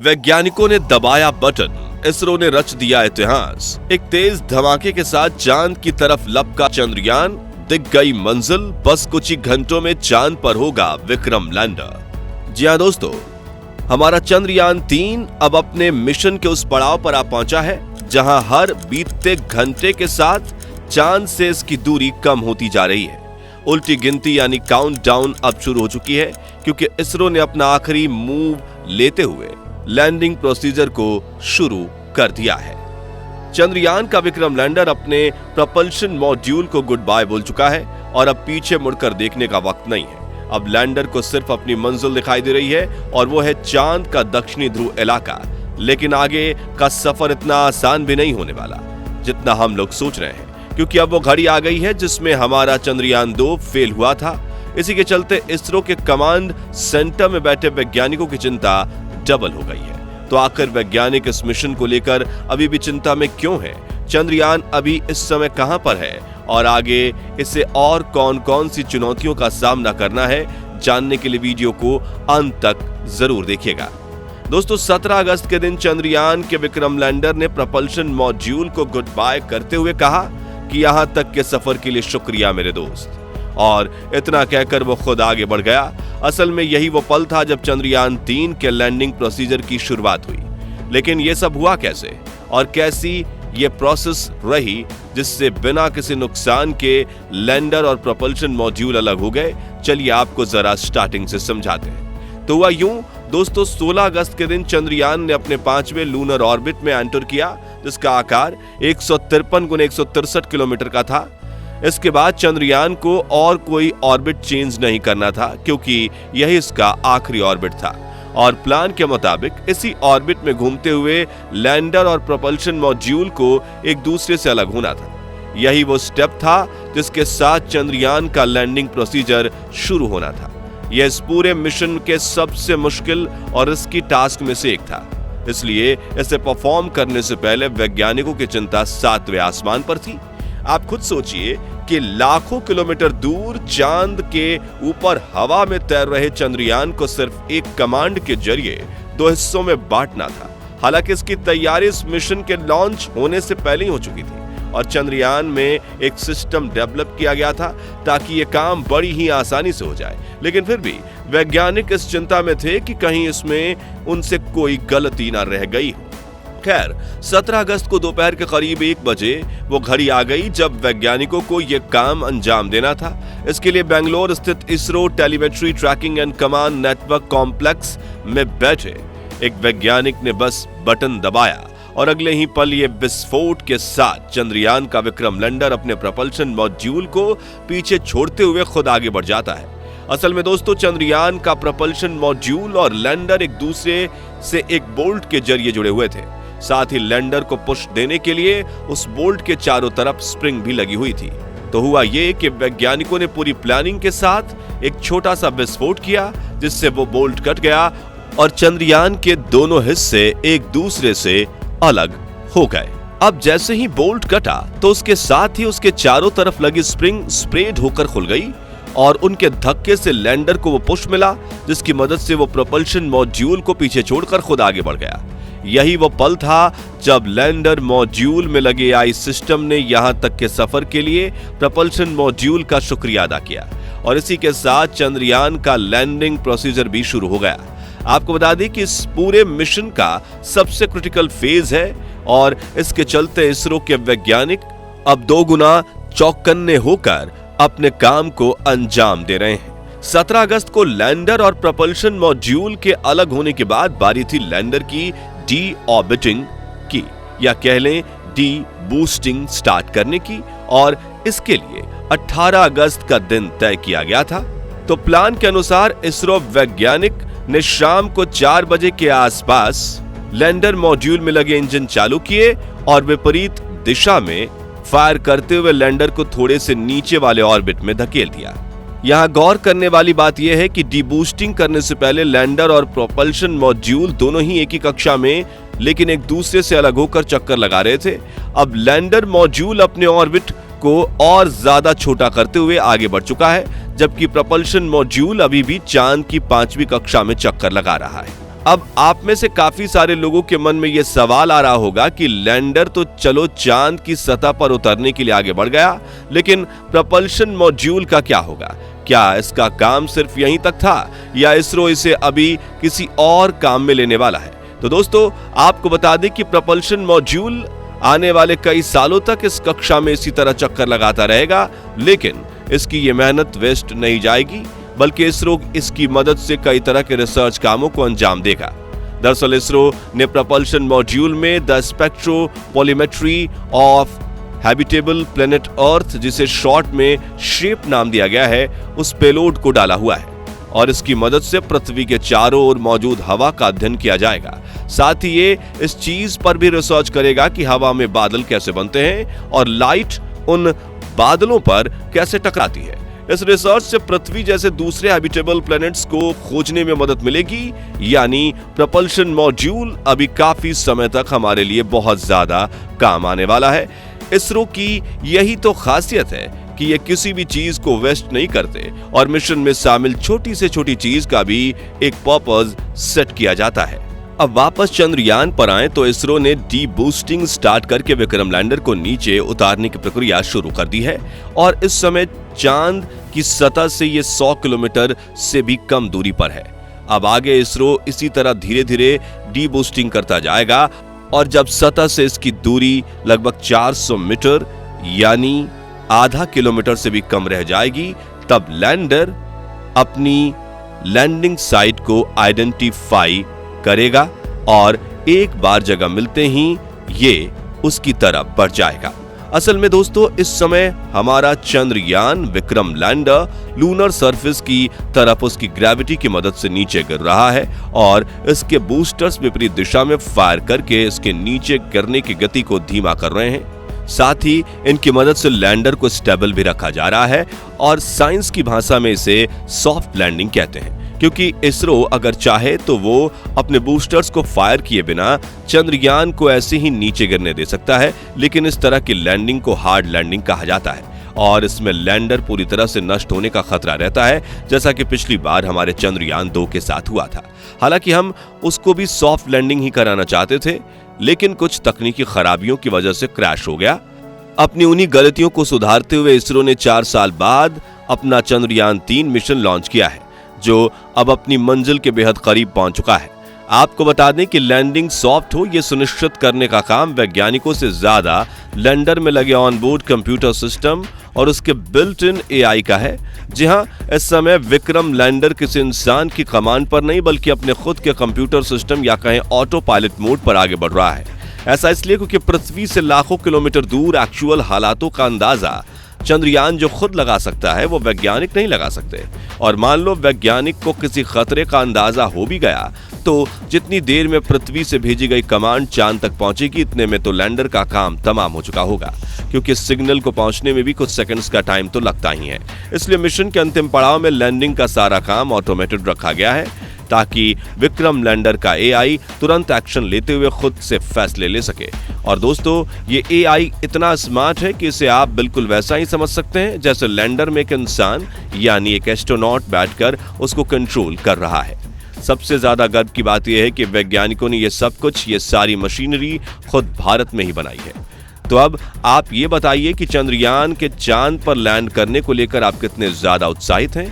वैज्ञानिकों ने दबाया बटन, इसरो ने रच दिया इतिहास। एक तेज धमाके के साथ चांद की तरफ लपका चंद्रयान, दिख गई मंजिल, बस कुछ ही घंटों में चांद पर होगा विक्रम लैंडर। जी हां दोस्तों, हमारा चंद्रयान 3 अब अपने मिशन के उस पड़ाव पर आ पहुंचा है जहां हर बीतते घंटे के साथ चांद से इसकी दूरी कम होती जा रही है। उल्टी गिनती यानी काउंटडाउन अब शुरू हो चुकी है, क्योंकि इसरो ने अपना आखिरी मूव लेते हुए लैंडिंग प्रोसीजर को शुरू कर दिया है। चंद्रयान का विक्रम लैंडर अपने प्रपल्शन मॉड्यूल को गुड बाय बोल चुका है और अब पीछे मुड़कर देखने का वक्त नहीं है। अब लैंडर को सिर्फ अपनी मंजिल दिखाई दे रही है और वो है चांद का दक्षिणी ध्रुव इलाका। लेकिन आगे का सफर इतना आसान भी नहीं होने वाला जितना हम लोग सोच रहे हैं, क्योंकि अब वो घड़ी आ गई है जिसमें हमारा चंद्रयान 2 फेल हुआ था। इसी के चलते इसरो के कमांड सेंटर में बैठे वैज्ञानिकों की चिंता डबल हो गई है। तो आखिर वैज्ञानिक इस मिशन को लेकर अभी भी चिंता में क्यों है? चंद्रयान अभी इस समय कहां पर है और आगे इसे और कौन कौन सी चुनौतियों का सामना करना है, जानने के लिए वीडियो को अंत तक जरूर देखिएगा। दोस्तों, 17 अगस्त के दिन चंद्रयान के विक्रम लैंडर ने प्रपल्शन मॉड्यूल को गुड बाय करते हुए कहा कि यहां तक के सफर के लिए शुक्रिया मेरे दोस्त, और इतना कहकर वो खुद आगे बढ़ गया। असल में यही वो पल था जब चंद्रयान 3 के लैंडिंग प्रोसीजर की शुरुआत हुई। लेकिन ये सब हुआ कैसे और कैसी ये प्रोसेस रही जिससे बिना किसी नुकसान के लैंडर और प्रपल्शन मॉड्यूल अलग हो गए? चलिए आपको जरा स्टार्टिंग से समझाते हैं। तो हुआ यूं दोस्तों, 16 अगस्त के दिन चंद्रयान ने अपने 5वें लूनर ऑर्बिट में एंटर किया, जिसका आकार 153 × 163 किलोमीटर का था। इसके बाद चंद्रयान को और कोई ऑर्बिट चेंज नहीं करना था, क्योंकि यही इसका आखिरी ऑर्बिट था और प्लान के मुताबिक इसी ऑर्बिट में घूमते हुए लैंडर और प्रपल्शन मॉड्यूल को एक दूसरे से अलग होना था। यही वो स्टेप था जिसके साथ चंद्रयान का लैंडिंग प्रोसीजर शुरू होना था। यह इस पूरे मिशन के सबसे मुश्किल और रिस्की टास्क में से एक था, इसलिए इसे परफॉर्म करने से पहले वैज्ञानिकों की चिंता 7वें आसमान पर थी। आप खुद सोचिए कि लाखों किलोमीटर दूर चांद के ऊपर हवा में तैर रहे चंद्रयान को सिर्फ एक कमांड के जरिए 2 हिस्सों में बांटना था। हालांकि इसकी तैयारी इस मिशन के लॉन्च होने से पहले ही हो चुकी थी और चंद्रयान में एक सिस्टम डेवलप किया गया था ताकि ये काम बड़ी ही आसानी से हो जाए। लेकिन फिर भी वैज्ञानिक इस चिंता में थे कि कहीं इसमें उनसे कोई गलती ना रह गई हो। खैर, 17 अगस्त को दोपहर के करीब 1 बजे वो घड़ी आ गई जब वैज्ञानिकों को यह काम अंजाम देना था। इसके लिए बेंगलोर स्थित ISRO telemetry tracking and command network complex में बैठे एक वैज्ञानिक ने बस बटन दबाया और अगले ही पल ये विस्फोट के साथ चंद्रयान का विक्रम लैंडर अपने प्रपल्शन मॉड्यूल को पीछे छोड़ते हुए खुद आगे बढ़ जाता है। असल में दोस्तों, चंद्रयान का प्रपल्शन मॉड्यूल और लैंडर एक दूसरे से एक बोल्ट के जरिए जुड़े हुए थे। साथ ही लैंडर को पुश देने के लिए उस बोल्ट के चारों तरफ स्प्रिंग भी लगी हुई थी। तो हुआ ये कि वैज्ञानिकों ने पूरी प्लानिंग के साथ एक छोटा सा विस्फोट किया, जिससे वो बोल्ट कट गया और चंद्रयान के दोनों हिस्से एक दूसरे से अलग हो गए। अब जैसे ही बोल्ट कटा तो उसके साथ ही उसके चारों तरफ लगी स्प्रिंग स्प्रेड होकर खुल गई और उनके धक्के से लैंडर को वो पुश मिला, जिसकी मदद से वो प्रपल्शन मॉड्यूल को पीछे छोड़कर खुद आगे बढ़ गया। यही वो पल था जब लैंडर मॉड्यूल में लगे आई सिस्टम ने यहां तक के सफर के लिए प्रपल्शन मॉड्यूल का शुक्रिया अदा किया और इसी के साथ चंद्रयान का लैंडिंग प्रोसीजर भी शुरू हो गया। आपको बता दें कि इस पूरे मिशन का सबसे क्रिटिकल फेज है और इसके चलते इसरो के वैज्ञानिक अब 2 गुना चौकन्ने होकर अपने काम को अंजाम दे रहे हैं। 17 अगस्त को लैंडर और प्रपल्शन मॉड्यूल के अलग होने के बाद बारी थी लैंडर की डी ऑर्बिटिंग की, या कह लें डी बूस्टिंग स्टार्ट करने की, और इसके लिए 18 अगस्त का दिन तय किया गया था। तो प्लान के अनुसार इसरो वैज्ञानिक ने शाम को 4 बजे के आसपास लैंडर मॉड्यूल में लगे इंजन चालू किए और विपरीत दिशा में फायर करते हुए लैंडर को थोड़े से नीचे वाले ऑर्बिट में धकेल दिया। यहाँ गौर करने वाली बात यह है कि डीबूस्टिंग करने से पहले लैंडर और प्रोपल्शन मॉड्यूल दोनों ही एक ही कक्षा में लेकिन एक दूसरे से अलग होकर चक्कर लगा रहे थे। अब लैंडर मॉड्यूल अपने ऑर्बिट को और ज्यादा छोटा करते हुए आगे बढ़ चुका है, जबकि प्रोपल्शन मॉड्यूल अभी भी चांद की 5वीं कक्षा में चक्कर लगा रहा है। अब आप में से काफी सारे लोगों के मन में यह सवाल आ रहा होगा कि लैंडर तो चलो चांद की सतह पर उतरने के लिए आगे बढ़ गया, लेकिन प्रपल्शन मॉड्यूल का क्या होगा? क्या इसका काम सिर्फ यहीं तक था या इसरो इसे अभी किसी और काम में लेने वाला है? तो दोस्तों, आपको बता दें कि प्रपल्शन मॉड्यूल आने वाले कई सालों तक इस कक्षा में इसी तरह चक्कर लगाता रहेगा, लेकिन इसकी ये मेहनत वेस्ट नहीं जाएगी, बल्कि इसरो इसकी मदद से कई तरह के रिसर्च कामों को अंजाम देगा। दरअसल इसरो ने प्रपल्शन मॉड्यूल में the spectropolarimetry of habitable planet Earth, जिसे शॉर्ट में शेप नाम दिया गया है, उस पेलोड को डाला हुआ है और इसकी मदद से पृथ्वी के चारों ओर मौजूद हवा का अध्ययन किया जाएगा। साथ ही ये इस चीज पर भी रिसर्च करेगा कि हवा में बादल कैसे बनते हैं और लाइट उन बादलों पर कैसे टकराती है। इस रिसर्च से पृथ्वी जैसे दूसरे हैबिटेबल प्लैनेट्स को खोजने में मदद मिलेगी, यानी प्रपल्शन मॉड्यूल अभी काफी समय तक हमारे लिए बहुत ज्यादा काम आने वाला है। इसरो की यही तो खासियत है कि ये किसी भी चीज को वेस्ट नहीं करते और मिशन में शामिल छोटी से छोटी चीज का भी एक पर्पस सेट किया जाता है। अब वापस चंद्रयान पर आए तो इसरो ने डी बूस्टिंग स्टार्ट करके विक्रम लैंडर को नीचे उतारने की प्रक्रिया शुरू कर दी है और इस समय चांद की सतह से ये 100 किलोमीटर से भी कम दूरी पर है। अब आगे इसरो इसी तरह धीरे धीरे डी बूस्टिंग करता जाएगा और जब सतह से इसकी दूरी लगभग 400 मीटर यानी आधा किलोमीटर से भी कम रह जाएगी, तब लैंडर अपनी लैंडिंग साइट को आइडेंटिफाई करेगा और एक बार जगह मिलते ही ये उसकी तरफ बढ़ जाएगा। असल में दोस्तों, इस समय हमारा Chandrayaan Vikram lander lunar surface की तरफ उसकी ग्रेविटी की मदद से नीचे गिर रहा है और इसके बूस्टर्स विपरीत दिशा में फायर करके इसके नीचे गिरने की गति को धीमा कर रहे हैं। साथ ही इनकी मदद से लैंडर को स्टेबल भी रखा जा रहा है और साइंस की भाषा में इसे सॉफ्ट लैंडिंग कहते हैं, क्योंकि इसरो अगर चाहे तो वो अपने बूस्टर्स को फायर किए बिना चंद्रयान को ऐसे ही नीचे गिरने दे सकता है, लेकिन इस तरह की लैंडिंग को हार्ड लैंडिंग कहा जाता है और इसमें लैंडर पूरी तरह से नष्ट होने का खतरा रहता है, जैसा कि पिछली बार हमारे चंद्रयान 2 के साथ हुआ था। हालांकि हम उसको भी सॉफ्ट लैंडिंग ही कराना चाहते थे, लेकिन कुछ तकनीकी खराबियों की वजह से क्रैश हो गया। अपनी उन्हीं गलतियों को सुधारते हुए इसरो ने 4 साल बाद अपना चंद्रयान 3 मिशन लॉन्च किया है, जो अब अपनी मंजिल के बेहद करीब पहुंच चुका है। आपको बता दें कि लैंडिंग सॉफ्ट हो, यह सुनिश्चित करने का काम वैज्ञानिकों से ज्यादा लैंडर में लगे ऑनबोर्ड कंप्यूटर सिस्टम और उसके बिल्ट इन एआई का है। जी हां, इस समय विक्रम लैंडर किसी इंसान की कमांड पर नहीं, बल्कि अपने खुद के कंप्यूटर सिस्टम या कहें ऑटो पायलट मोड पर आगे बढ़ रहा है। ऐसा इसलिए क्योंकि पृथ्वी से लाखों किलोमीटर दूर एक्चुअल हालातों का अंदाजा चंद्रयान जो खुद लगा सकता है, वो वैज्ञानिक नहीं लगा सकते। और मान लो वैज्ञानिक को किसी खतरे का अंदाजा हो भी गया, तो जितनी देर में पृथ्वी से भेजी गई कमांड चांद तक पहुंचेगी, इतने में तो लैंडर का काम तमाम हो चुका होगा, क्योंकि सिग्नल को पहुंचने में भी कुछ सेकंड्स का टाइम तो लगता ही है। इसलिए मिशन के अंतिम पड़ाव में लैंडिंग का सारा काम ऑटोमेटेड रखा गया है, ताकि विक्रम लैंडर का एआई तुरंत एक्शन लेते हुए खुद से फैसले ले सके। और दोस्तों, ये एआई इतना स्मार्ट है कि इसे आप बिल्कुल वैसा ही समझ सकते हैं जैसे लैंडर में एक इंसान यानी एक एस्ट्रोनॉट बैठकर उसको कंट्रोल कर रहा है। सबसे ज्यादा गर्व की बात यह है कि वैज्ञानिकों ने ये सब कुछ, ये सारी मशीनरी खुद भारत में ही बनाई है। तो अब आप ये बताइए कि चंद्रयान के चांद पर लैंड करने को लेकर आप कितने ज्यादा उत्साहित हैं?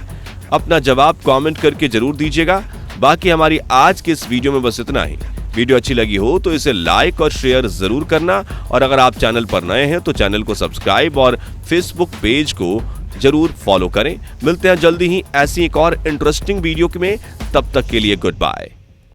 अपना जवाब कमेंट करके जरूर दीजिएगा। बाकी हमारी आज के इस वीडियो में बस इतना ही। वीडियो अच्छी लगी हो तो इसे लाइक और शेयर जरूर करना, और अगर आप चैनल पर नए हैं तो चैनल को सब्सक्राइब और फेसबुक पेज को जरूर फॉलो करें। मिलते हैं जल्दी ही ऐसी एक और इंटरेस्टिंग वीडियो में, तब तक के लिए गुड बाय।